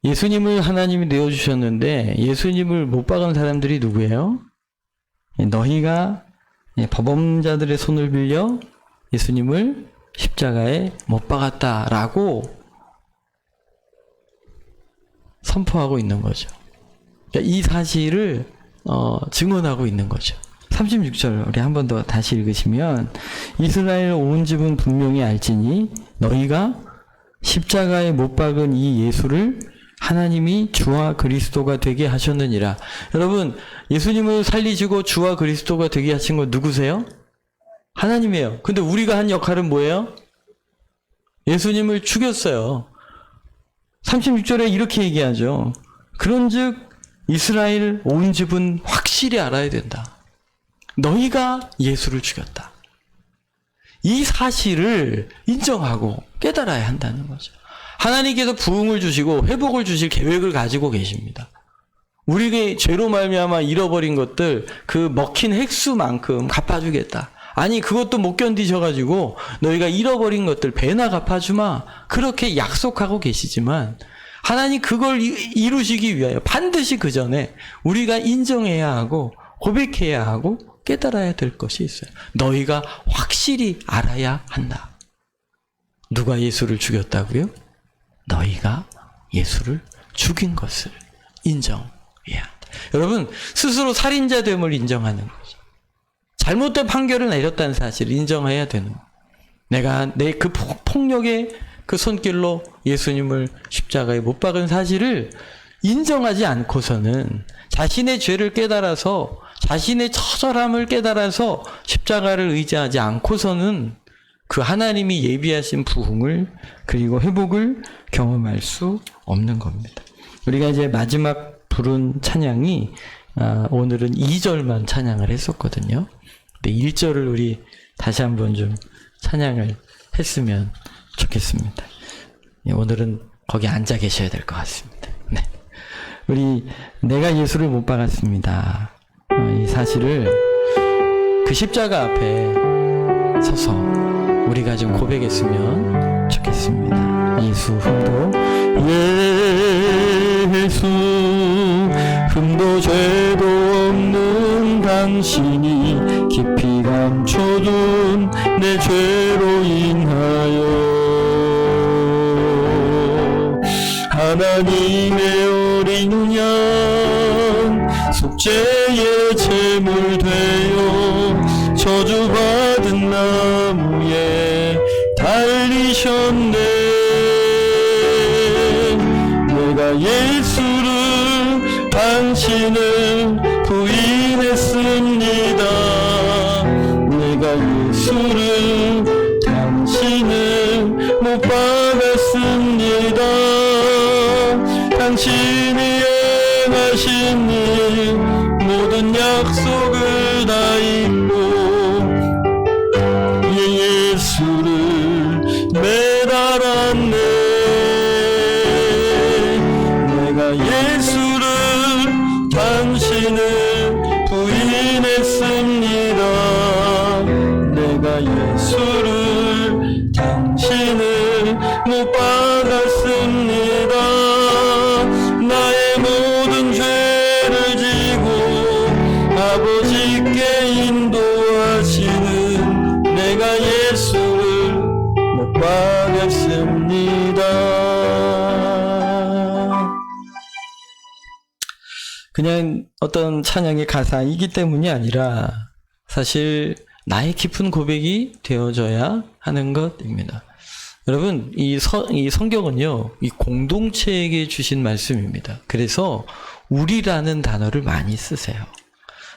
예수님을 하나님이 내어주셨는데 예수님을 못 박은 사람들이 누구예요? 너희가 범죄자들의 손을 빌려 예수님을 십자가에 못 박았다라고 선포하고 있는 거죠. 그러니까 이 사실을 증언하고 있는 거죠. 36절 우리 한 번 더 다시 읽으시면 이스라엘 온 집은 분명히 알지니 너희가 십자가에 못 박은 이 예수를 하나님이 주와 그리스도가 되게 하셨느니라. 여러분, 예수님을 살리시고 주와 그리스도가 되게 하신 건 누구세요? 하나님이에요. 근데 우리가 한 역할은 뭐예요? 예수님을 죽였어요. 36절에 이렇게 얘기하죠. 그런즉 이스라엘 온 집은 확실히 알아야 된다. 너희가 예수를 죽였다. 이 사실을 인정하고 깨달아야 한다는 거죠. 하나님께서 부흥을 주시고 회복을 주실 계획을 가지고 계십니다. 우리가 죄로 말미암아 잃어버린 것들 그 먹힌 획수만큼 갚아주겠다. 아니 그것도 못 견디셔가지고 너희가 잃어버린 것들 배나 갚아주마. 그렇게 약속하고 계시지만 하나님 그걸 이루시기 위하여 반드시 그 전에 우리가 인정해야 하고 고백해야 하고 깨달아야 될 것이 있어요. 너희가 확실히 알아야 한다. 누가 예수를 죽였다고요? 너희가 예수를 죽인 것을 인정해야 한다. 여러분, 스스로 살인자됨을 인정하는 거죠. 잘못된 판결을 내렸다는 사실을 인정해야 되는 거예요. 내가 내 그 폭력의 그 손길로 예수님을 십자가에 못 박은 사실을 인정하지 않고서는 자신의 죄를 깨달아서 자신의 처절함을 깨달아서 십자가를 의지하지 않고서는 그 하나님이 예비하신 부흥을 그리고 회복을 경험할 수 없는 겁니다. 우리가 이제 마지막 부른 찬양이 오늘은 2절만 찬양을 했었거든요. 근데 1절을 우리 다시 한번 좀 찬양을 했으면 좋겠습니다. 오늘은 거기 앉아 계셔야 될 것 같습니다. 네. 우리 내가 예수를 못 박았습니다. 이 사실을 그 십자가 앞에 서서 우리가 좀 고백했으면 좋겠습니다. 예수 흠도 예수 흠도 죄도 없는 당신이 깊이 감춰둔 내 죄로 인하여 하나님의 어린 양 속죄의 제물 되어 저주받은 나무에 달리셨네. 내가 예수를 당신을 부인했습니다. 내가 예수를 당신을 못 박았습니다. 당신이 행하신 일 모든 약속을 다 잊고 예수를 매달았네. 내가 예수를 당신을 부인했습니다. 내가 예수를 당신을 못 박았습니다. 나의 모든 죄를 지고 아버지께 인도하시는 내가 예수를 못 박았습니다. 그냥 어떤 찬양의 가사이기 때문이 아니라 사실 나의 깊은 고백이 되어져야 하는 것입니다. 여러분, 이 성경은요, 이 공동체에게 주신 말씀입니다. 그래서 우리라는 단어를 많이 쓰세요.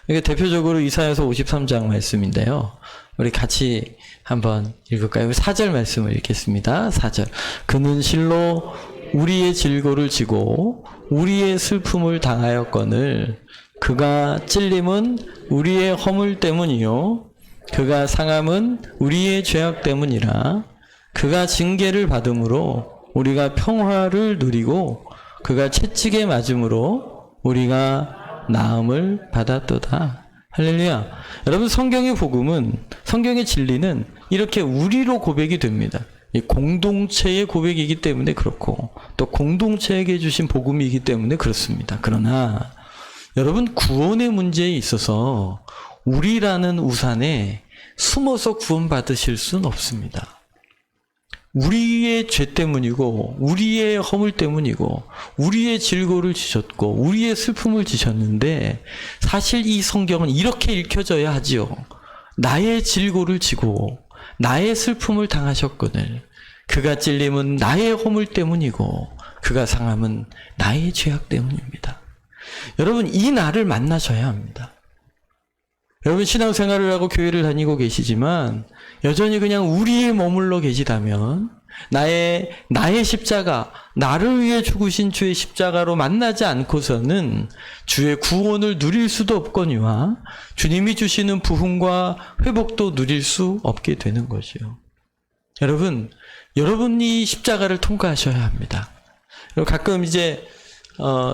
그러니까 대표적으로 이사야서 53장 말씀인데요. 우리 같이 한번 읽을까요? 4절 말씀을 읽겠습니다. 4절. 그는 실로 우리의 질고를 지고 우리의 슬픔을 당하였거늘 그가 찔림은 우리의 허물 때문이요 그가 상함은 우리의 죄악 때문이라. 그가 징계를 받음으로 우리가 평화를 누리고 그가 채찍에 맞음으로 우리가 나음을 받았도다. 할렐루야. 여러분, 성경의 복음은, 성경의 진리는 이렇게 우리로 고백이 됩니다. 이 공동체의 고백이기 때문에 그렇고 또 공동체에게 주신 복음이기 때문에 그렇습니다. 그러나 여러분, 구원의 문제에 있어서 우리라는 우산에 숨어서 구원받으실 수는 없습니다. 우리의 죄 때문이고 우리의 허물 때문이고 우리의 질고를 지셨고 우리의 슬픔을 지셨는데, 사실 이 성경은 이렇게 읽혀져야 하지요. 나의 질고를 지고 나의 슬픔을 당하셨거늘 그가 찔림은 나의 허물 때문이고 그가 상함은 나의 죄악 때문입니다. 여러분, 이 나를 만나셔야 합니다. 여러분, 신앙생활을 하고 교회를 다니고 계시지만 여전히 그냥 우리에 머물러 계시다면, 나의 십자가, 나를 위해 죽으신 주의 십자가로 만나지 않고서는 주의 구원을 누릴 수도 없거니와 주님이 주시는 부흥과 회복도 누릴 수 없게 되는 것이요. 여러분, 여러분이 십자가를 통과하셔야 합니다. 가끔 이제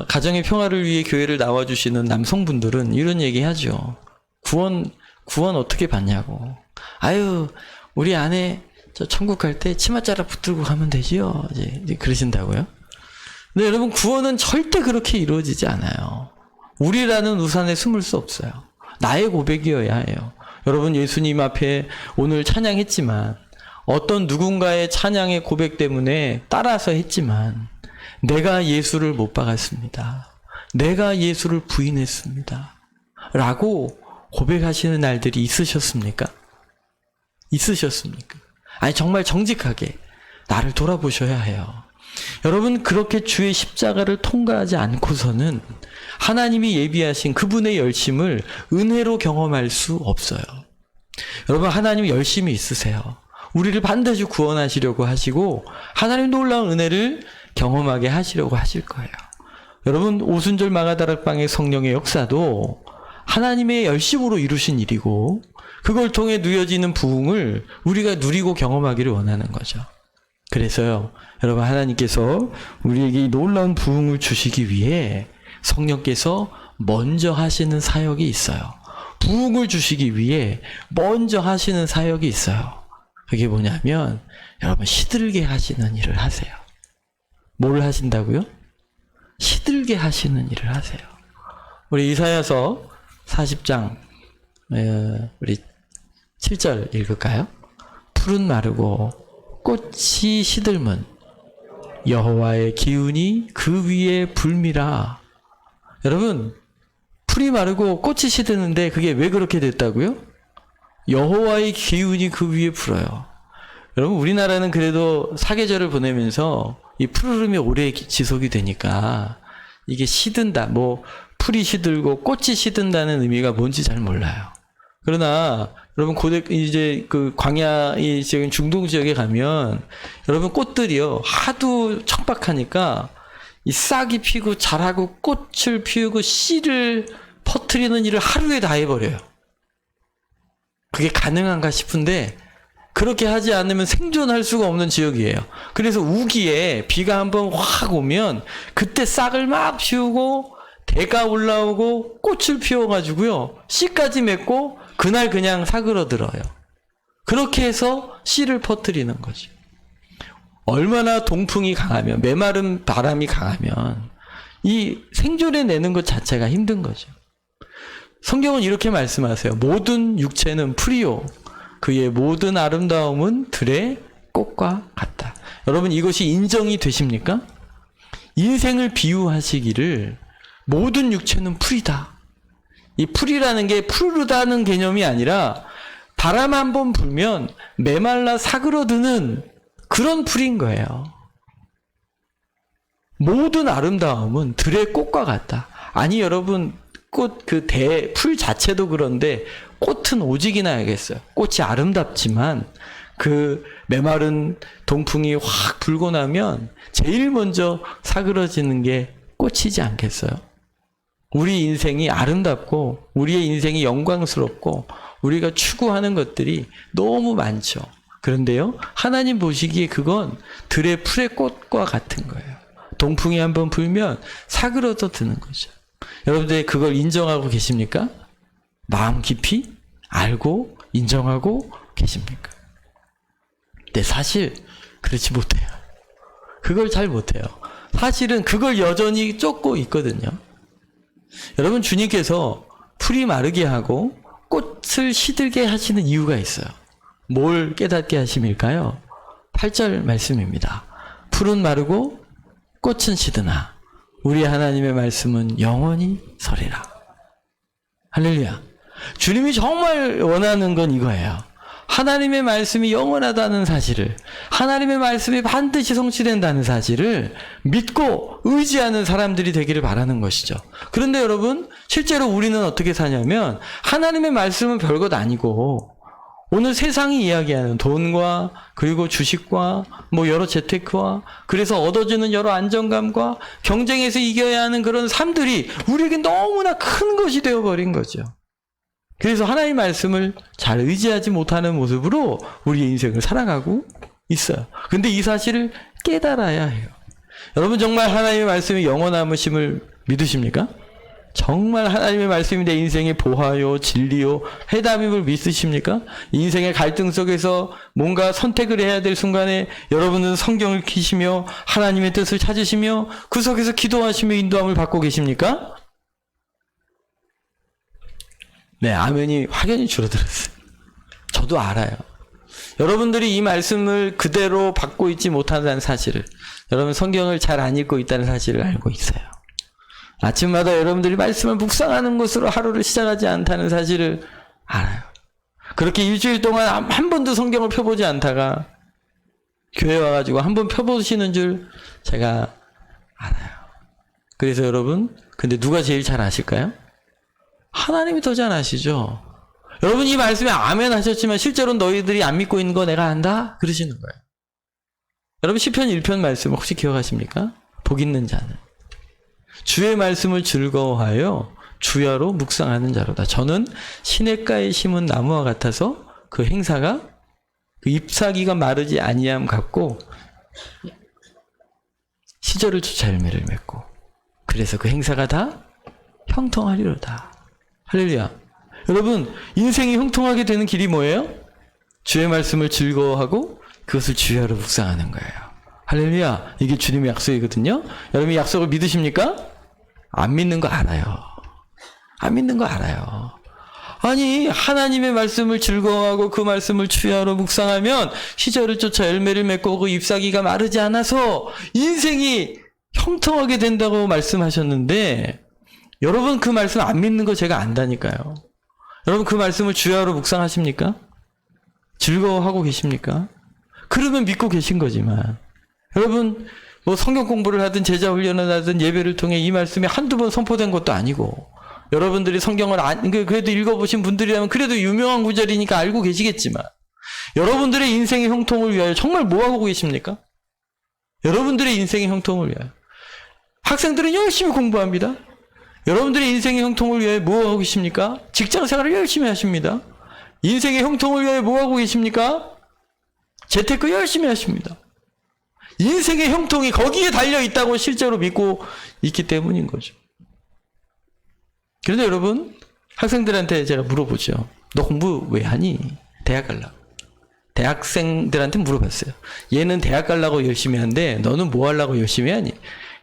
가정의 평화를 위해 교회를 나와주시는 남성분들은 이런 얘기 하죠. 구원 어떻게 받냐고. 아유, 우리 아내 저 천국 갈 때 치맛자락 붙들고 가면 되지요. 이제 그러신다고요. 근데 여러분, 구원은 절대 그렇게 이루어지지 않아요. 우리라는 우산에 숨을 수 없어요. 나의 고백이어야 해요. 여러분, 예수님 앞에 오늘 찬양했지만, 어떤 누군가의 찬양의 고백 때문에 따라서 했지만, 내가 예수를 못 박았습니다. 내가 예수를 부인했습니다. 라고 고백하시는 날들이 있으셨습니까? 있으셨습니까? 아니, 정말 정직하게 나를 돌아보셔야 해요. 여러분, 그렇게 주의 십자가를 통과하지 않고서는 하나님이 예비하신 그분의 열심을 은혜로 경험할 수 없어요. 여러분, 하나님 열심이 있으세요. 우리를 반드시 구원하시려고 하시고 하나님 놀라운 은혜를 경험하게 하시려고 하실 거예요. 여러분, 오순절 마가다락방의 성령의 역사도 하나님의 열심으로 이루신 일이고, 그걸 통해 누려지는 부흥을 우리가 누리고 경험하기를 원하는 거죠. 그래서요, 여러분, 하나님께서 우리에게 이 놀라운 부흥을 주시기 위해 성령께서 먼저 하시는 사역이 있어요. 부흥을 주시기 위해 먼저 하시는 사역이 있어요. 그게 뭐냐면, 여러분, 시들게 하시는 일을 하세요. 뭘 하신다고요? 시들게 하시는 일을 하세요. 우리 이사야서 40장 우리 7절 읽을까요? 풀은 마르고 꽃이 시들면 여호와의 기운이 그 위에 불미라. 여러분, 풀이 마르고 꽃이 시드는데 그게 왜 그렇게 됐다고요? 여호와의 기운이 그 위에 불어요. 여러분, 우리나라는 그래도 사계절을 보내면서 이 푸르름이 오래 지속이 되니까 이게 시든다, 뭐 풀이 시들고 꽃이 시든다는 의미가 뭔지 잘 몰라요. 그러나 여러분, 이제 그 광야의 지금 중동 지역에 가면 여러분, 꽃들이요 하도 척박하니까 이 싹이 피고 자라고 꽃을 피우고 씨를 퍼뜨리는 일을 하루에 다 해버려요. 그게 가능한가 싶은데, 그렇게 하지 않으면 생존할 수가 없는 지역이에요. 그래서 우기에 비가 한번 확 오면 그때 싹을 막 피우고 대가 올라오고 꽃을 피워가지고요, 씨까지 맺고 그날 그냥 사그러들어요. 그렇게 해서 씨를 퍼뜨리는 거죠. 얼마나 동풍이 강하면, 메마른 바람이 강하면 이 생존해내는 것 자체가 힘든 거죠. 성경은 이렇게 말씀하세요. 모든 육체는 풀이요, 그의 모든 아름다움은 들의 꽃과 같다. 여러분, 이것이 인정이 되십니까? 인생을 비유하시기를 모든 육체는 풀이다. 이 풀이라는 게 푸르다는 개념이 아니라 바람 한 번 불면 메말라 사그러드는 그런 풀인 거예요. 모든 아름다움은 들의 꽃과 같다. 아니, 여러분, 풀 자체도 그런데 꽃은 오직이나 야겠어요. 꽃이 아름답지만 그 메마른 동풍이 확 불고 나면 제일 먼저 사그러지는 게 꽃이지 않겠어요? 우리 인생이 아름답고 우리의 인생이 영광스럽고 우리가 추구하는 것들이 너무 많죠. 그런데요, 하나님 보시기에 그건 들의 풀의 꽃과 같은 거예요. 동풍이 한번 불면 사그러져 드는 거죠. 여러분들 그걸 인정하고 계십니까? 마음 깊이 알고 인정하고 계십니까? 근데 사실 그렇지 못해요. 그걸 잘 못해요. 사실은 그걸 여전히 쫓고 있거든요. 여러분, 주님께서 풀이 마르게 하고 꽃을 시들게 하시는 이유가 있어요. 뭘 깨닫게 하심일까요? 8절 말씀입니다. 풀은 마르고 꽃은 시드나 우리 하나님의 말씀은 영원히 서리라. 할렐루야. 주님이 정말 원하는 건 이거예요. 하나님의 말씀이 영원하다는 사실을, 하나님의 말씀이 반드시 성취된다는 사실을 믿고 의지하는 사람들이 되기를 바라는 것이죠. 그런데 여러분, 실제로 우리는 어떻게 사냐면 하나님의 말씀은 별것 아니고 오늘 세상이 이야기하는 돈과 그리고 주식과 뭐 여러 재테크와 그래서 얻어지는 여러 안정감과 경쟁에서 이겨야 하는 그런 삶들이 우리에게 너무나 큰 것이 되어버린 거죠. 그래서 하나님의 말씀을 잘 의지하지 못하는 모습으로 우리의 인생을 살아가고 있어요. 근데 이 사실을 깨달아야 해요. 여러분, 정말 하나님의 말씀이 영원하심을 믿으십니까? 정말 하나님의 말씀이 내 인생의 보화요, 진리요, 해답임을 믿으십니까? 인생의 갈등 속에서 뭔가 선택을 해야 될 순간에 여러분은 성경을 키시며 하나님의 뜻을 찾으시며 그 속에서 기도하시며 인도함을 받고 계십니까? 네, 아멘이 확연히 줄어들었어요. 저도 알아요. 여러분들이 이 말씀을 그대로 받고 있지 못한다는 사실을, 여러분 성경을 잘 안 읽고 있다는 사실을 알고 있어요. 아침마다 여러분들이 말씀을 묵상하는 것으로 하루를 시작하지 않다는 사실을 알아요. 그렇게 일주일 동안 한 번도 성경을 펴보지 않다가 교회 와가지고 한 번 펴보시는 줄 제가 알아요. 그래서 여러분, 근데 누가 제일 잘 아실까요? 하나님이 더 잘 아시죠. 여러분, 이 말씀에 아멘 하셨지만 실제로 너희들이 안 믿고 있는 거 내가 안다? 그러시는 거예요. 여러분, 시편 1편 말씀 혹시 기억하십니까? 복 있는 자는 주의 말씀을 즐거워하여 주야로 묵상하는 자로다. 저는 시냇가에 심은 나무와 같아서 그 행사가 그 잎사귀가 마르지 아니함 같고 시절을 쫓아 열매를 맺고 그래서 그 행사가 다 형통하리로다. 할렐루야. 여러분, 인생이 형통하게 되는 길이 뭐예요? 주의 말씀을 즐거워하고 그것을 주야로 묵상하는 거예요. 할렐루야. 이게 주님의 약속이거든요. 여러분, 이 약속을 믿으십니까? 안 믿는 거 알아요. 안 믿는 거 알아요. 아니, 하나님의 말씀을 즐거워하고 그 말씀을 주야로 묵상하면 시절을 쫓아 열매를 맺고 그 잎사귀가 마르지 않아서 인생이 형통하게 된다고 말씀하셨는데, 여러분 그 말씀 안 믿는 거 제가 안다니까요. 여러분 그 말씀을 주야로 묵상하십니까? 즐거워하고 계십니까? 그러면 믿고 계신 거지만, 여러분 뭐 성경 공부를 하든 제자 훈련을 하든 예배를 통해 이 말씀이 한두 번 선포된 것도 아니고, 여러분들이 성경을 그래도 읽어보신 분들이라면 그래도 유명한 구절이니까 알고 계시겠지만, 여러분들의 인생의 형통을 위하여 정말 뭐하고 계십니까? 여러분들의 인생의 형통을 위하여. 학생들은 열심히 공부합니다. 여러분들의 인생의 형통을 위하여 뭐하고 계십니까? 직장생활을 열심히 하십니다. 인생의 형통을 위하여 뭐하고 계십니까? 재테크 열심히 하십니다. 인생의 형통이 거기에 달려있다고 실제로 믿고 있기 때문인 거죠. 그런데 여러분, 학생들한테 제가 물어보죠. 너 공부 왜 하니? 대학 가려고. 대학생들한테 물어봤어요. 얘는 대학 가려고 열심히 한데 너는 뭐 하려고 열심히 하니?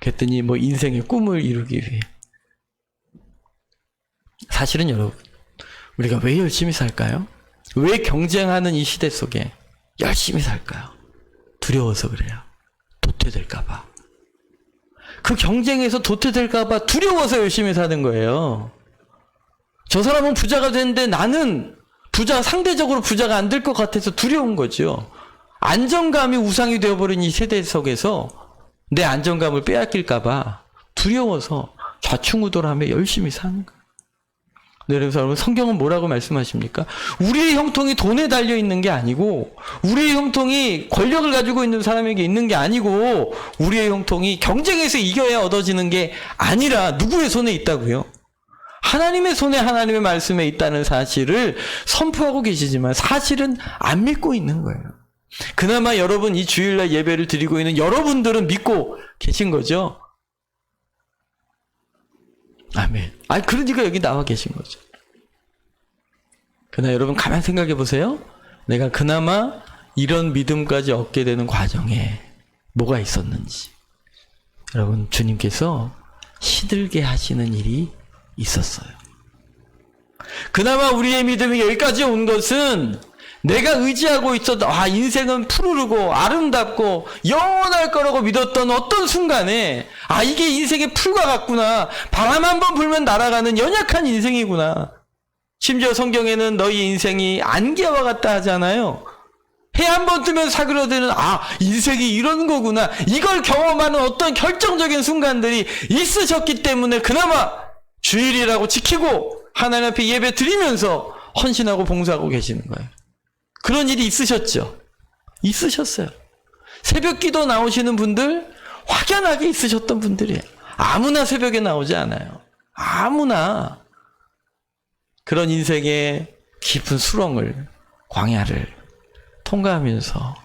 그랬더니 뭐 인생의 꿈을 이루기 위해. 사실은 여러분, 우리가 왜 열심히 살까요? 왜 경쟁하는 이 시대 속에 열심히 살까요? 두려워서 그래요. 도태될까봐. 그 경쟁에서 도태될까봐 두려워서 열심히 사는 거예요. 저 사람은 부자가 됐는데 나는 상대적으로 부자가 안 될 것 같아서 두려운 거죠. 안정감이 우상이 되어버린 이 세대 속에서 내 안정감을 빼앗길까봐 두려워서 좌충우돌하며 열심히 사는 거예요. 네, 그래서 여러분, 성경은 뭐라고 말씀하십니까? 우리의 형통이 돈에 달려 있는 게 아니고, 우리의 형통이 권력을 가지고 있는 사람에게 있는 게 아니고, 우리의 형통이 경쟁에서 이겨야 얻어지는 게 아니라 누구의 손에 있다고요? 하나님의 손에, 하나님의 말씀에 있다는 사실을 선포하고 계시지만 사실은 안 믿고 있는 거예요. 그나마 여러분 이 주일날 예배를 드리고 있는 여러분들은 믿고 계신 거죠. 아멘. 그러니까 여기 나와 계신 거죠. 그러나 여러분 가만 생각해 보세요. 내가 그나마 이런 믿음까지 얻게 되는 과정에 뭐가 있었는지 여러분 주님께서 시들게 하시는 일이 있었어요. 그나마 우리의 믿음이 여기까지 온 것은 내가 의지하고 있었던 인생은 푸르르고 아름답고 영원할 거라고 믿었던 어떤 순간에 이게 인생의 풀과 같구나. 바람 한 번 불면 날아가는 연약한 인생이구나. 심지어 성경에는 너희 인생이 안개와 같다 하잖아요. 해 한 번 뜨면 사그러드는 인생이 이런 거구나. 이걸 경험하는 어떤 결정적인 순간들이 있으셨기 때문에 그나마 주일이라고 지키고 하나님 앞에 예배 드리면서 헌신하고 봉사하고 계시는 거예요. 그런 일이 있으셨죠? 있으셨어요. 새벽 기도 나오시는 분들 확연하게 있으셨던 분들이에요. 아무나 새벽에 나오지 않아요. 아무나. 그런 인생의 깊은 수렁을, 광야를 통과하면서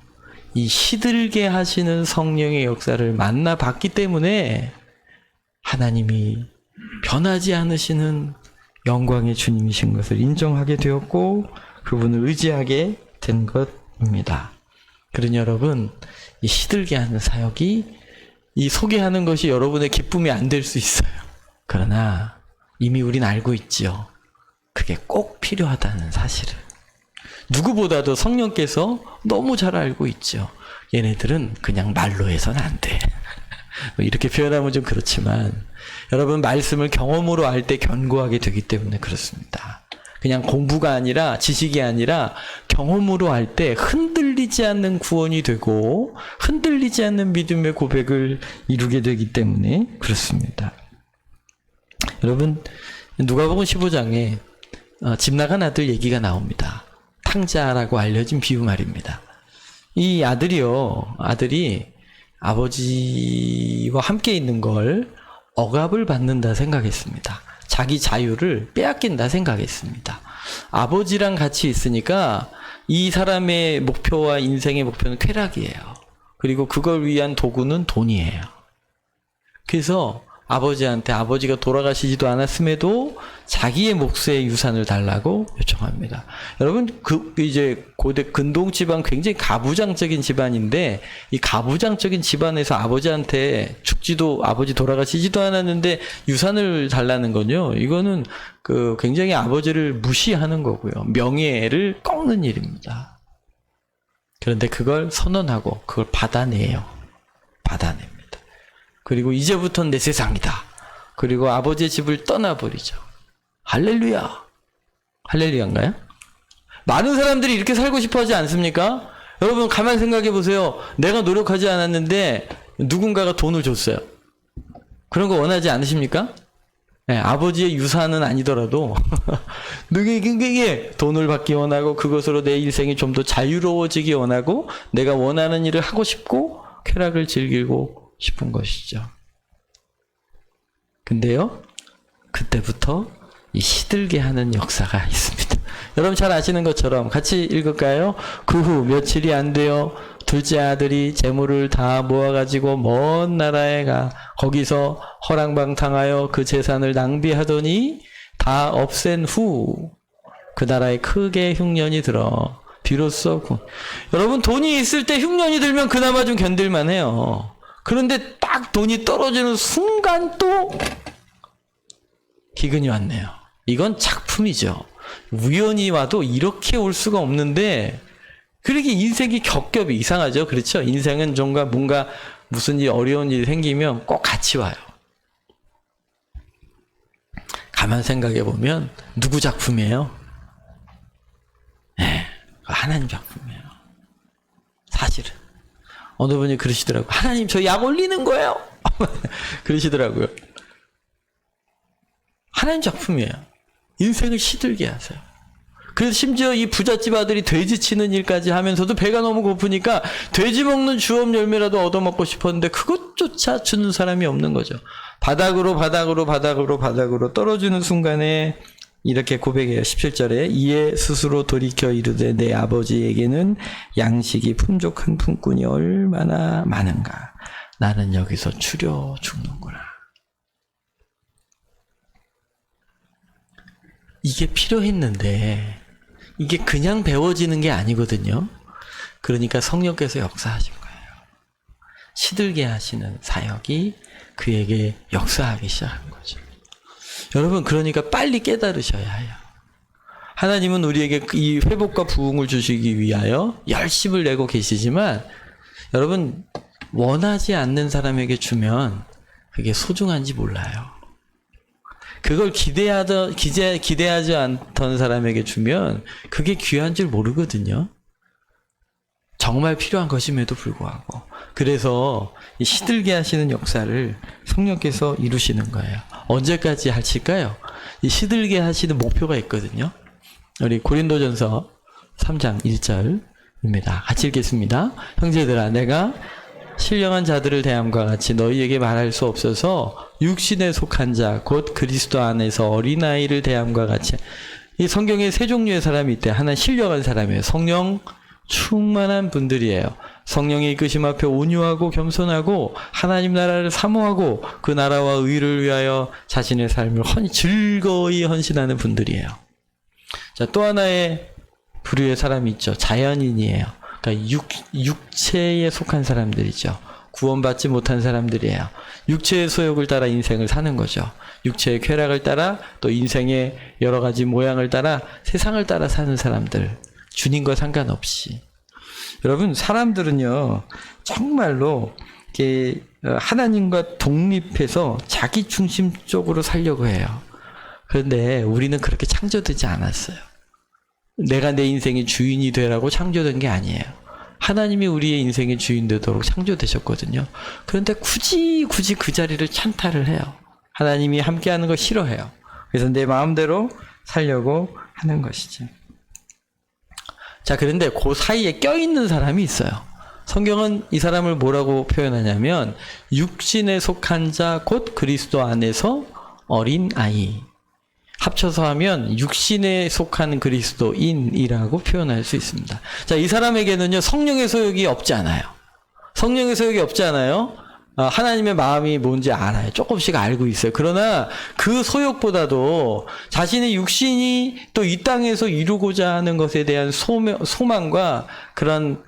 이 시들게 하시는 성령의 역사를 만나봤기 때문에 하나님이 변하지 않으시는 영광의 주님이신 것을 인정하게 되었고 그분을 의지하게 된 것입니다. 그러니 여러분, 이 시들게 하는 사역이 이 소개하는 것이 여러분의 기쁨이 안 될 수 있어요. 그러나 이미 우린 알고 있지요. 그게 꼭 필요하다는 사실을. 누구보다도 성령께서 너무 잘 알고 있죠. 얘네들은 그냥 말로 해서는 안 돼. 이렇게 표현하면 좀 그렇지만 여러분 말씀을 경험으로 알 때 견고하게 되기 때문에 그렇습니다. 그냥 공부가 아니라 지식이 아니라 경험으로 할 때 흔들리지 않는 구원이 되고 흔들리지 않는 믿음의 고백을 이루게 되기 때문에 그렇습니다. 여러분 누가복음 15장에 집 나간 아들 얘기가 나옵니다. 탕자라고 알려진 비유 말입니다. 이 아들이 아버지와 함께 있는 걸 억압을 받는다 생각했습니다. 자기 자유를 빼앗긴다 생각했습니다. 아버지랑 같이 있으니까 이 사람의 목표와 인생의 목표는 쾌락이에요. 그리고 그걸 위한 도구는 돈이에요. 그래서 아버지한테 아버지가 돌아가시지도 않았음에도 자기의 몫의 유산을 달라고 요청합니다. 여러분, 이제 고대 근동 집안 굉장히 가부장적인 집안인데, 이 가부장적인 집안에서 아버지한테 아버지 돌아가시지도 않았는데 유산을 달라는 건요, 이거는 굉장히 아버지를 무시하는 거고요. 명예를 꺾는 일입니다. 그런데 그걸 선언하고 그걸 받아냅니다. 그리고 이제부터는 내 세상이다. 그리고 아버지의 집을 떠나버리죠. 할렐루야. 할렐루야인가요? 많은 사람들이 이렇게 살고 싶어 하지 않습니까? 여러분 가만히 생각해 보세요. 내가 노력하지 않았는데 누군가가 돈을 줬어요. 그런 거 원하지 않으십니까? 네, 아버지의 유산은 아니더라도 누구에게 돈을 받기 원하고 그것으로 내 인생이 좀 더 자유로워지기 원하고 내가 원하는 일을 하고 싶고 쾌락을 즐기고 싶은 것이죠. 근데요, 그때부터 이 시들게 하는 역사가 있습니다. 여러분 잘 아시는 것처럼 같이 읽을까요? 그 후 며칠이 안 되어 둘째 아들이 재물을 다 모아가지고 먼 나라에 가 거기서 허랑방탕하여 그 재산을 낭비하더니 다 없앤 후 그 나라에 크게 흉년이 들어 비로소 여러분 돈이 있을 때 흉년이 들면 그나마 좀 견딜만 해요. 그런데 딱 돈이 떨어지는 순간 또 기근이 왔네요. 이건 작품이죠. 우연히 와도 이렇게 올 수가 없는데 그렇게 인생이 겹겹이 이상하죠. 그렇죠? 인생은 뭔가 무슨 일 어려운 일이 생기면 꼭 같이 와요. 가만 생각해 보면 누구 작품이에요? 네, 하나님 작품이에요. 사실은. 어느 분이 그러시더라고요. 하나님 저 약 올리는 거예요. 그러시더라고요. 하나님 작품이에요. 인생을 시들게 하세요. 그래서 심지어 이 부잣집 아들이 돼지 치는 일까지 하면서도 배가 너무 고프니까 돼지 먹는 주업 열매라도 얻어먹고 싶었는데 그것조차 주는 사람이 없는 거죠. 바닥으로 떨어지는 순간에 이렇게 고백해요. 17절에 이에 스스로 돌이켜 이르되 내 아버지에게는 양식이 풍족한 품꾼이 얼마나 많은가. 나는 여기서 추려 죽는구나. 이게 필요했는데 이게 그냥 배워지는 게 아니거든요. 그러니까 성령께서 역사하신 거예요. 시들게 하시는 사역이 그에게 역사하기 시작한 거죠. 여러분, 그러니까 빨리 깨달으셔야 해요. 하나님은 우리에게 이 회복과 부흥을 주시기 위하여 열심을 내고 계시지만, 여러분, 원하지 않는 사람에게 주면 그게 소중한지 몰라요. 그걸 기대하지 않던 사람에게 주면 그게 귀한 줄 모르거든요. 정말 필요한 것임에도 불구하고. 그래서 이 시들게 하시는 역사를 성령께서 이루시는 거예요. 언제까지 하실까요? 이 시들게 하시는 목표가 있거든요. 우리 고린도전서 3장 1절입니다. 같이 읽겠습니다. 형제들아, 내가 신령한 자들을 대함과 같이 너희에게 말할 수 없어서 육신에 속한 자 곧 그리스도 안에서 어린아이를 대함과 같이. 이 성경에 세 종류의 사람이 있대. 하나 신령한 사람이에요. 성령 충만한 분들이에요. 성령의 이끄심 앞에 온유하고 겸손하고 하나님 나라를 사모하고 그 나라와 의를 위하여 자신의 삶을 즐거이 헌신하는 분들이에요. 자, 또 하나의 부류의 사람이 있죠. 자연인이에요. 그러니까 육체에 속한 사람들이죠. 구원받지 못한 사람들이에요. 육체의 소욕을 따라 인생을 사는 거죠. 육체의 쾌락을 따라, 또 인생의 여러 가지 모양을 따라, 세상을 따라 사는 사람들. 주님과 상관없이. 여러분, 사람들은요, 정말로 이렇게 하나님과 독립해서 자기 중심적으로 살려고 해요. 그런데 우리는 그렇게 창조되지 않았어요. 내가 내 인생의 주인이 되라고 창조된 게 아니에요. 하나님이 우리의 인생의 주인 되도록 창조되셨거든요. 그런데 굳이 그 자리를 찬탈을 해요. 하나님이 함께하는 거 싫어해요. 그래서 내 마음대로 살려고 하는 것이죠. 자, 그런데 그 사이에 껴있는 사람이 있어요. 성경은 이 사람을 뭐라고 표현하냐면 육신에 속한 자 곧 그리스도 안에서 어린 아이. 합쳐서 하면 육신에 속한 그리스도인이라고 표현할 수 있습니다. 자, 이 사람에게는요, 성령의 소욕이 없지 않아요. 성령의 소욕이 없지 않아요. 하나님의 마음이 뭔지 알아요. 조금씩 알고 있어요. 그러나 그 소욕보다도 자신의 육신이 또 이 땅에서 이루고자 하는 것에 대한 소망과 그런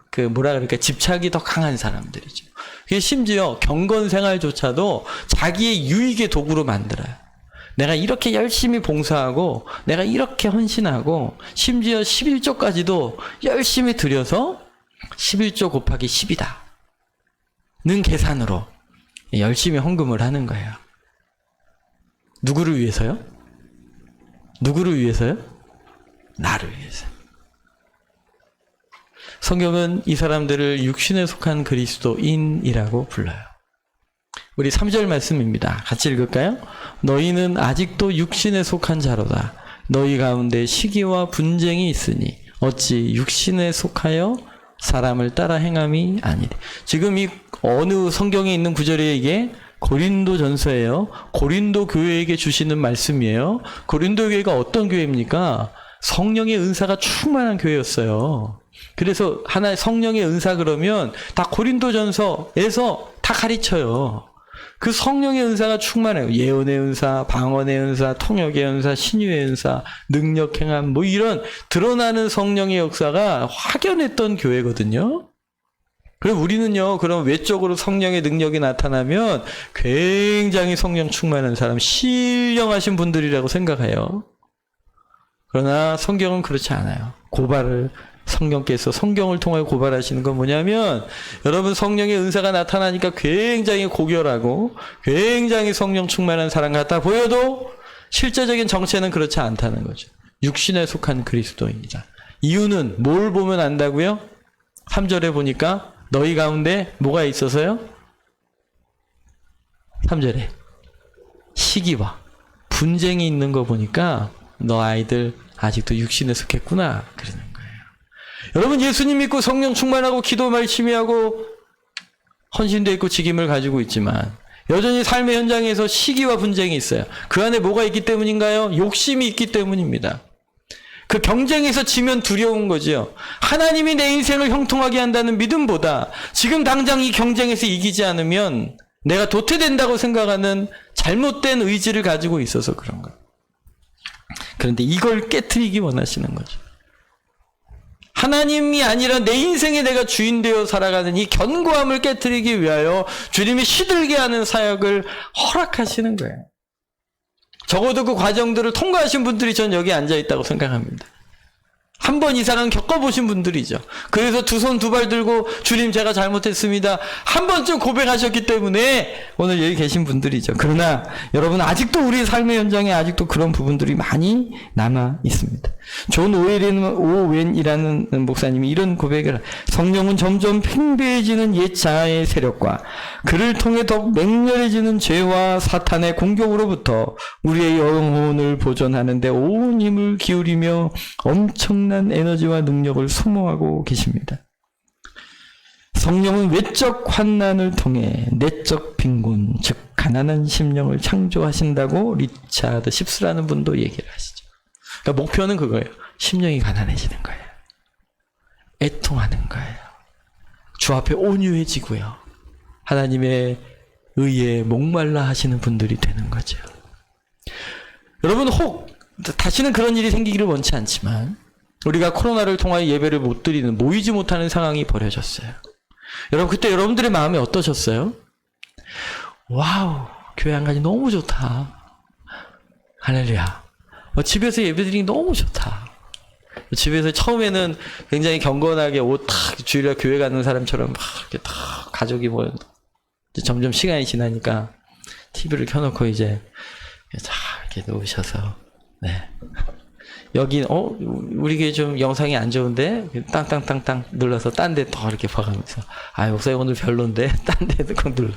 집착이 더 강한 사람들이죠. 그게 심지어 경건 생활조차도 자기의 유익의 도구로 만들어요. 내가 이렇게 열심히 봉사하고 내가 이렇게 헌신하고 심지어 11조까지도 열심히 들여서 11조 곱하기 10이다 는 계산으로 열심히 헌금을 하는 거예요. 누구를 위해서요? 누구를 위해서요? 나를 위해서. 성경은 이 사람들을 육신에 속한 그리스도인이라고 불러요. 우리 3절 말씀입니다. 같이 읽을까요? 너희는 아직도 육신에 속한 자로다. 너희 가운데 시기와 분쟁이 있으니 어찌 육신에 속하여 사람을 따라 행함이 아니래. 지금 이 어느 성경에 있는 구절이에요? 이게 고린도 전서예요. 고린도 교회에게 주시는 말씀이에요. 고린도 교회가 어떤 교회입니까? 성령의 은사가 충만한 교회였어요. 그래서 하나의 성령의 은사 그러면 다 고린도 전서에서 다 가르쳐요. 그 성령의 은사가 충만해요. 예언의 은사, 방언의 은사, 통역의 은사, 신유의 은사, 능력 행함, 이런 드러나는 성령의 역사가 확연했던 교회거든요. 그럼 우리는요, 그럼 외적으로 성령의 능력이 나타나면 굉장히 성령 충만한 사람, 신령하신 분들이라고 생각해요. 그러나 성경은 그렇지 않아요. 성령께서 성경을 통해 고발하시는 건 뭐냐면, 여러분 성령의 은사가 나타나니까 굉장히 고결하고 굉장히 성령 충만한 사람 같아 보여도 실제적인 정체는 그렇지 않다는 거죠. 육신에 속한 그리스도입니다. 이유는 뭘 보면 안다고요? 3절에 보니까 너희 가운데 뭐가 있어서요? 3절에 시기와 분쟁이 있는 거 보니까 너 아이들 아직도 육신에 속했구나 그러는 거예요. 여러분, 예수님 믿고 성령 충만하고 기도 열심히 하고 헌신도 있고 직임을 가지고 있지만 여전히 삶의 현장에서 시기와 분쟁이 있어요. 그 안에 뭐가 있기 때문인가요? 욕심이 있기 때문입니다. 그 경쟁에서 지면 두려운 거죠. 하나님이 내 인생을 형통하게 한다는 믿음보다 지금 당장 이 경쟁에서 이기지 않으면 내가 도태된다고 생각하는 잘못된 의지를 가지고 있어서 그런 거예요. 그런데 이걸 깨트리기 원하시는 거죠. 하나님이 아니라 내 인생에 내가 주인 되어 살아가는 이 견고함을 깨뜨리기 위하여 주님이 시들게 하는 사역을 허락하시는 거예요. 적어도 그 과정들을 통과하신 분들이 전 여기 앉아 있다고 생각합니다. 한 번 이상은 겪어보신 분들이죠. 그래서 두 손 두 발 들고 주님 제가 잘못했습니다. 한 번쯤 고백하셨기 때문에 오늘 여기 계신 분들이죠. 그러나 여러분 아직도 우리 삶의 현장에 아직도 그런 부분들이 많이 남아 있습니다. 존 오웬이라는 목사님이 이런 고백을 성령은 점점 팽배해지는 옛 자아의 세력과 그를 통해 더욱 맹렬해지는 죄와 사탄의 공격으로부터 우리의 영혼을 보존하는 데 온 힘을 기울이며 엄청난 에너지와 능력을 소모하고 계십니다. 성령은 외적 환난을 통해 내적 빈곤, 즉 가난한 심령을 창조하신다고 리차드 십스라는 분도 얘기를 하시죠. 그러니까 목표는 그거예요. 심령이 가난해지는 거예요. 애통하는 거예요. 주 앞에 온유해지고요. 하나님의 의에 목말라 하시는 분들이 되는 거죠. 여러분 혹 다시는 그런 일이 생기기를 원치 않지만 우리가 코로나를 통하여 예배를 못 드리는, 모이지 못하는 상황이 벌어졌어요. 여러분 그때 여러분들의 마음이 어떠셨어요? 와우, 교회 안 가니 너무 좋다. 할렐루야. 집에서 예배 드리기 너무 좋다. 집에서 처음에는 굉장히 경건하게 옷 탁 주일날 교회 가는 사람처럼 막 이렇게 탁 가족이 뭐 점점 시간이 지나니까 TV를 켜놓고 이제 자 이렇게 놓으셔서 네. 여기 우리 교회 좀 영상이 안 좋은데 땅땅땅땅 눌러서 딴 데 더 이렇게 봐가면서 목사님 오늘 별론데 딴 데도 꼭 눌러.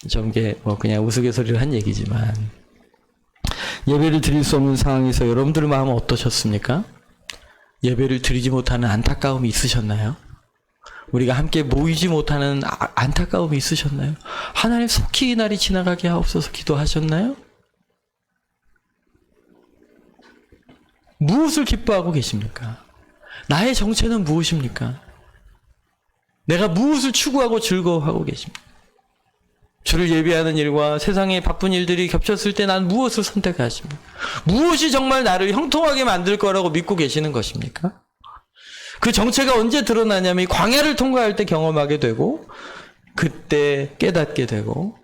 좀 이게 뭐 그냥 우스갯소리를 한 얘기지만 예배를 드릴 수 없는 상황에서 여러분들의 마음은 어떠셨습니까? 예배를 드리지 못하는 안타까움이 있으셨나요? 우리가 함께 모이지 못하는 안타까움이 있으셨나요? 하나님 속히 이 날이 지나가게 하옵소서 기도하셨나요? 무엇을 기뻐하고 계십니까? 나의 정체는 무엇입니까? 내가 무엇을 추구하고 즐거워하고 계십니까? 주를 예배하는 일과 세상의 바쁜 일들이 겹쳤을 때 난 무엇을 선택하십니까? 무엇이 정말 나를 형통하게 만들 거라고 믿고 계시는 것입니까? 그 정체가 언제 드러나냐면 광야를 통과할 때 경험하게 되고 그때 깨닫게 되고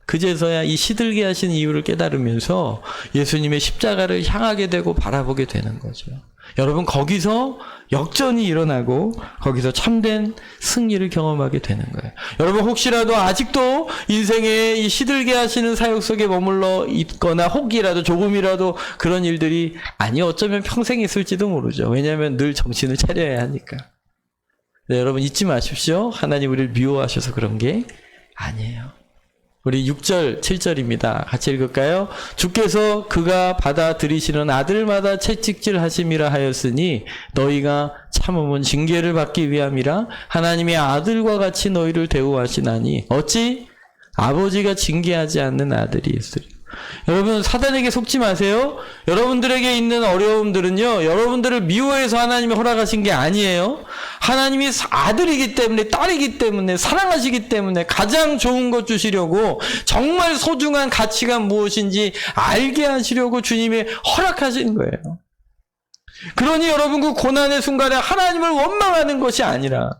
그제서야 이 시들게 하신 이유를 깨달으면서 예수님의 십자가를 향하게 되고 바라보게 되는 거죠. 여러분 거기서 역전이 일어나고 거기서 참된 승리를 경험하게 되는 거예요. 여러분 혹시라도 아직도 인생에 이 시들게 하시는 사역 속에 머물러 있거나 혹이라도 조금이라도 그런 일들이 어쩌면 평생 있을지도 모르죠. 왜냐하면 늘 정신을 차려야 하니까. 네, 여러분 잊지 마십시오. 하나님 우리를 미워하셔서 그런 게 아니에요. 우리 6절, 7절입니다. 같이 읽을까요? 주께서 그가 받아들이시는 아들마다 채찍질 하심이라 하였으니 너희가 참음은 징계를 받기 위함이라 하나님의 아들과 같이 너희를 대우하시나니 어찌 아버지가 징계하지 않는 아들이 있으리. 여러분 사단에게 속지 마세요. 여러분들에게 있는 어려움들은요 여러분들을 미워해서 하나님이 허락하신 게 아니에요. 하나님이 아들이기 때문에 딸이기 때문에 사랑하시기 때문에 가장 좋은 것 주시려고 정말 소중한 가치가 무엇인지 알게 하시려고 주님이 허락하신 거예요. 그러니 여러분 그 고난의 순간에 하나님을 원망하는 것이 아니라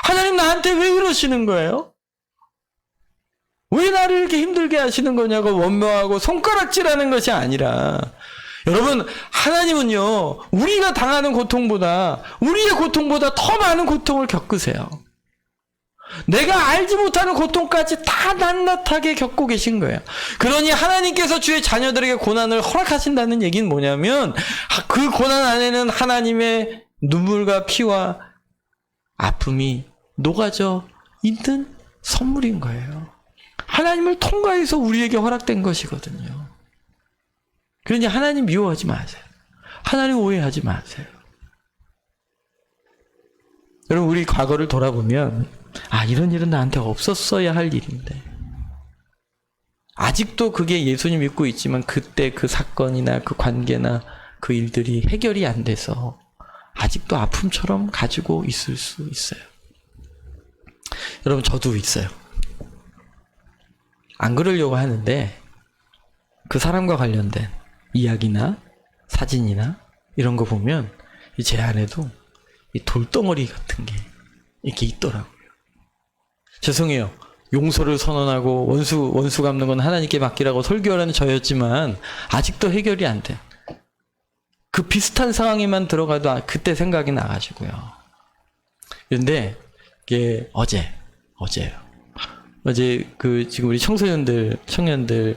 하나님 나한테 왜 이러시는 거예요? 왜 나를 이렇게 힘들게 하시는 거냐고 원망하고 손가락질하는 것이 아니라 여러분 하나님은요 우리가 당하는 고통보다 우리의 고통보다 더 많은 고통을 겪으세요. 내가 알지 못하는 고통까지 다 낱낱하게 겪고 계신 거예요. 그러니 하나님께서 주의 자녀들에게 고난을 허락하신다는 얘기는 뭐냐면 그 고난 안에는 하나님의 눈물과 피와 아픔이 녹아져 있는 선물인 거예요. 하나님을 통과해서 우리에게 허락된 것이거든요. 그러니 하나님 미워하지 마세요. 하나님 오해하지 마세요. 여러분 우리 과거를 돌아보면 이런 일은 나한테 없었어야 할 일인데 아직도 그게 예수님 믿고 있지만 그때 그 사건이나 그 관계나 그 일들이 해결이 안 돼서 아직도 아픔처럼 가지고 있을 수 있어요. 여러분 저도 있어요. 안 그러려고 하는데 그 사람과 관련된 이야기나 사진이나 이런 거 보면 제 안에도 이 돌덩어리 같은 게 이렇게 있더라고요. 죄송해요. 용서를 선언하고 원수 갚는 건 하나님께 맡기라고 설교하는 저였지만 아직도 해결이 안 돼. 그 비슷한 상황에만 들어가도 그때 생각이 나가지고요. 그런데 이게 어제예요. 어제 지금 우리 청년들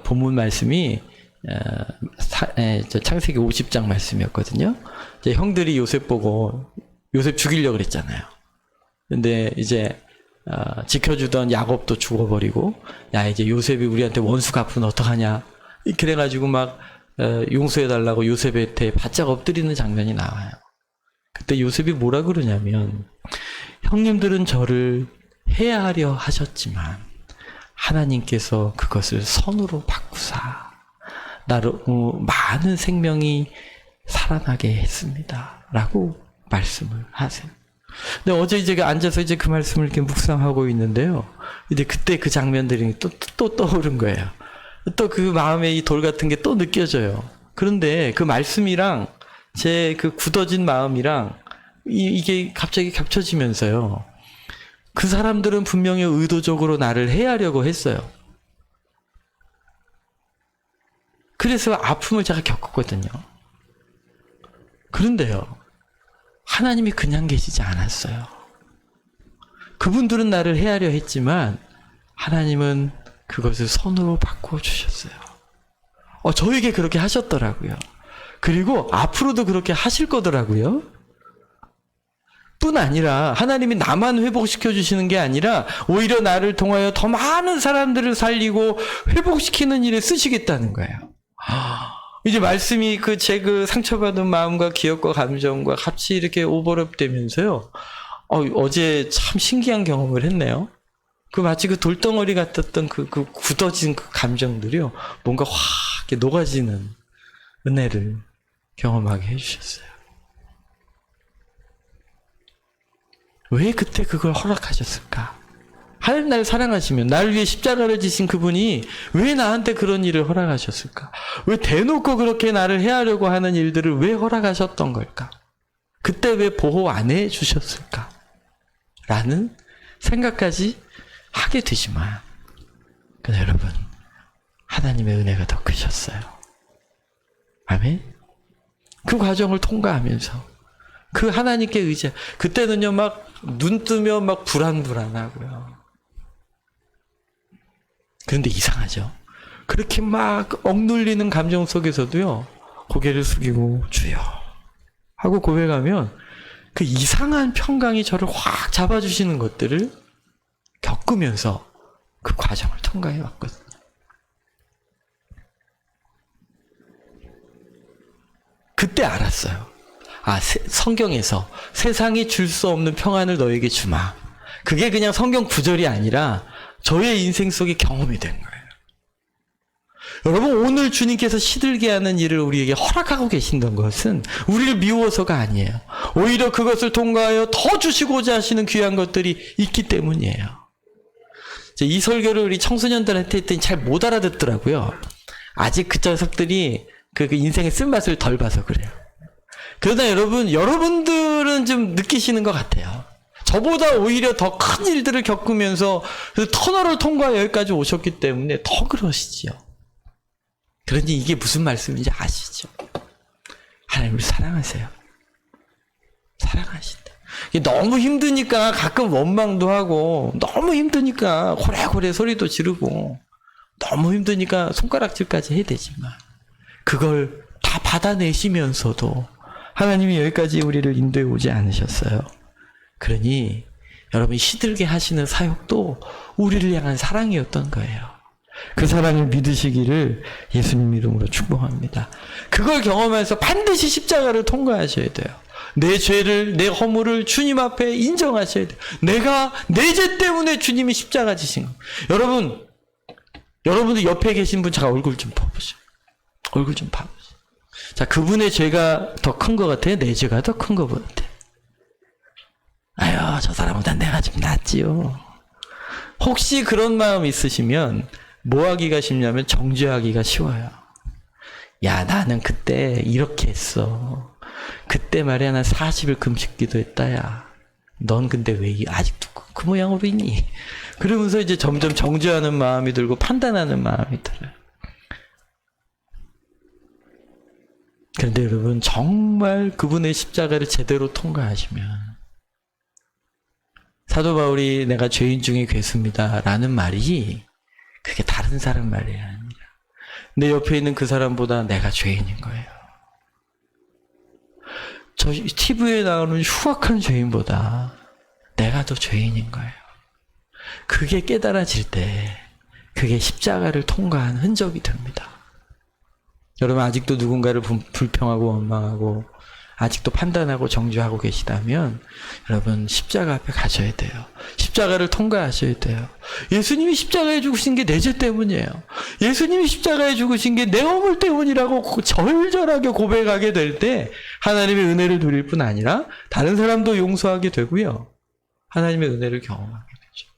본문 말씀이 창세기 50장 말씀이었거든요. 이제 형들이 요셉 보고 요셉 죽이려고 그랬잖아요. 근데 이제 지켜주던 야곱도 죽어버리고, 야 이제 요셉이 우리한테 원수 갚으면 어떡하냐, 그래가지고 막 용서해달라고 요셉한테 바짝 엎드리는 장면이 나와요. 그때 요셉이 뭐라 그러냐면, 형님들은 저를 해야 하려 하셨지만 하나님께서 그것을 선으로 바꾸사 나로 많은 생명이 살아나게 했습니다 라고 말씀을 하세요. 근데 어제 이제 앉아서 이제 그 말씀을 이렇게 묵상하고 있는데요, 이제 그때 그 장면들이 또 떠오른 거예요. 또 그 마음에 이 돌 같은 게 또 느껴져요. 그런데 그 말씀이랑 제 그 굳어진 마음이랑 이게 갑자기 겹쳐지면서요, 그 사람들은 분명히 의도적으로 나를 해하려고 했어요. 그래서 아픔을 제가 겪었거든요. 그런데요, 하나님이 그냥 계시지 않았어요. 그분들은 나를 해하려 했지만 하나님은 그것을 선으로 바꿔주셨어요. 저에게 그렇게 하셨더라고요. 그리고 앞으로도 그렇게 하실 거더라고요. 뿐 아니라 하나님이 나만 회복시켜 주시는 게 아니라 오히려 나를 통하여 더 많은 사람들을 살리고 회복시키는 일에 쓰시겠다는 거예요. 이제 말씀이 제 상처받은 마음과 기억과 감정과 같이 이렇게 오버랩 되면서요, 어제 참 신기한 경험을 했네요. 마치 돌덩어리 같았던 그 굳어진 그 감정들이요, 뭔가 확 이렇게 녹아지는 은혜를 경험하게 해주셨어요. 왜 그때 그걸 허락하셨을까? 하나님 나를 사랑하시면 나를 위해 십자가를 지신 그분이 왜 나한테 그런 일을 허락하셨을까? 왜 대놓고 그렇게 나를 해하려고 하는 일들을 왜 허락하셨던 걸까? 그때 왜 보호 안 해주셨을까? 라는 생각까지 하게 되지만, 근데 여러분, 하나님의 은혜가 더 크셨어요. 아멘? 그 과정을 통과하면서 그 하나님께 의지, 그때는요 막 눈 뜨면 막 불안하고요. 그런데 이상하죠. 그렇게 막 억눌리는 감정 속에서도요, 고개를 숙이고 주여 하고 고백하면 그 이상한 평강이 저를 확 잡아주시는 것들을 겪으면서 그 과정을 통과해 왔거든요. 그때 알았어요. 성경에서 세상이 줄 수 없는 평안을 너에게 주마, 그게 그냥 성경 구절이 아니라 저의 인생 속의 경험이 된 거예요. 여러분, 오늘 주님께서 시들게 하는 일을 우리에게 허락하고 계신다는 것은 우리를 미워서가 아니에요. 오히려 그것을 통과하여 더 주시고자 하시는 귀한 것들이 있기 때문이에요. 이 설교를 우리 청소년들한테 했더니 잘 못 알아듣더라고요. 아직 그 녀석들이 그 인생의 쓴맛을 덜 봐서 그래요. 그러나 여러분들은 좀 느끼시는 것 같아요. 저보다 오히려 더 큰 일들을 겪으면서 그 터널을 통과해 여기까지 오셨기 때문에 더 그러시지요. 그러니 이게 무슨 말씀인지 아시죠? 하나님을 사랑하세요. 사랑하신다. 너무 힘드니까 가끔 원망도 하고, 너무 힘드니까 호래호래 소리도 지르고, 너무 힘드니까 손가락질까지 해야 되지만, 그걸 다 받아내시면서도 하나님이 여기까지 우리를 인도해 오지 않으셨어요. 그러니 여러분이 시들게 하시는 사역도 우리를 향한 사랑이었던 거예요. 그 사랑을 믿으시기를 예수님 이름으로 축복합니다. 그걸 경험해서 반드시 십자가를 통과하셔야 돼요. 내 죄를, 내 허물을 주님 앞에 인정하셔야 돼요. 내가 내 죄 때문에 주님이 십자가 지신 거. 여러분들 옆에 계신 분 잠깐 얼굴 좀 봐보세요. 얼굴 좀 봐보세요. 자, 그분의 죄가 더 큰 것 같아요? 내 죄가 더 큰 것 같아요? 아유, 저 사람보다 내가 좀 낫지요. 혹시 그런 마음 있으시면 뭐 하기가 쉽냐면 정죄하기가 쉬워요. 야, 나는 그때 이렇게 했어. 그때 말이야 난 40일 금식 기도했다야. 넌 근데 왜 아직도 그 모양으로 있니? 그러면서 이제 점점 정죄하는 마음이 들고 판단하는 마음이 들어요. 그런데 여러분 정말 그분의 십자가를 제대로 통과하시면 사도 바울이 내가 죄인 중에 괴수입니다 라는 말이 그게 다른 사람 말이 아니라 내 옆에 있는 그 사람보다 내가 죄인인 거예요. 저 TV에 나오는 흉악한 죄인보다 내가 더 죄인인 거예요. 그게 깨달아질 때 그게 십자가를 통과한 흔적이 됩니다. 여러분 아직도 누군가를 불평하고 원망하고 아직도 판단하고 정죄하고 계시다면 여러분 십자가 앞에 가셔야 돼요. 십자가를 통과하셔야 돼요. 예수님이 십자가에 죽으신 게 내 죄 때문이에요. 예수님이 십자가에 죽으신 게 내 허물 때문이라고 절절하게 고백하게 될 때 하나님의 은혜를 누릴 뿐 아니라 다른 사람도 용서하게 되고요. 하나님의 은혜를 경험하게 되죠.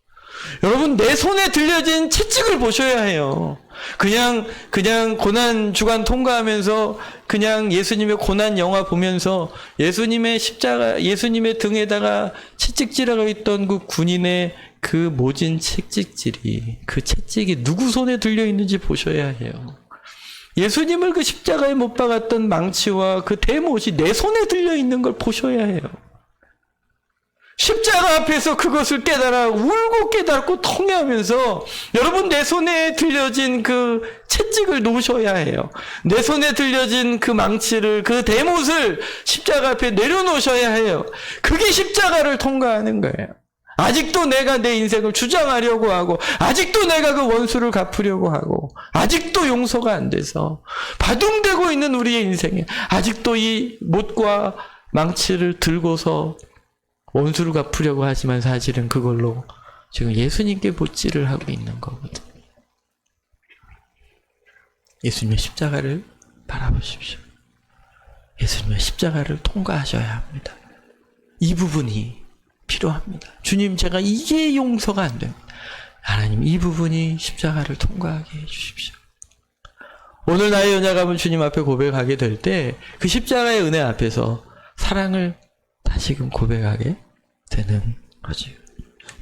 여러분 내 손에 들려진 채찍을 보셔야 해요. 그냥 고난 주간 통과하면서 그냥 예수님의 고난 영화 보면서 예수님의 십자가, 예수님의 등에다가 채찍질하고 있던 그 군인의 그 모진 채찍질이, 그 채찍이 누구 손에 들려 있는지 보셔야 해요. 예수님을 그 십자가에 못 박았던 망치와 그 대못이 내 손에 들려 있는 걸 보셔야 해요. 십자가 앞에서 그것을 깨달아 울고 깨닫고 통회하면서 여러분 내 손에 들려진 그 채찍을 놓으셔야 해요. 내 손에 들려진 그 망치를, 그 대못을 십자가 앞에 내려놓으셔야 해요. 그게 십자가를 통과하는 거예요. 아직도 내가 내 인생을 주장하려고 하고 아직도 내가 그 원수를 갚으려고 하고 아직도 용서가 안 돼서 바둥대고 있는 우리의 인생에 아직도 이 못과 망치를 들고서 원수를 갚으려고 하지만 사실은 그걸로 지금 예수님께 못질을 하고 있는 거거든요. 예수님의 십자가를 바라보십시오. 예수님의 십자가를 통과하셔야 합니다. 이 부분이 필요합니다. 주님, 제가 이게 용서가 안 됩니다. 하나님, 이 부분이 십자가를 통과하게 해주십시오. 오늘 나의 연약함을 주님 앞에 고백하게 될 때 그 십자가의 은혜 앞에서 사랑을 다시금 고백하게 되는 거죠.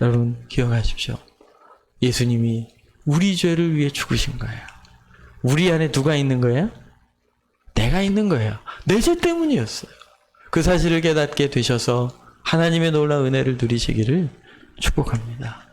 여러분 기억하십시오. 예수님이 우리 죄를 위해 죽으신 거예요. 우리 안에 누가 있는 거예요? 내가 있는 거예요. 내 죄 때문이었어요. 그 사실을 깨닫게 되셔서 하나님의 놀라운 은혜를 누리시기를 축복합니다.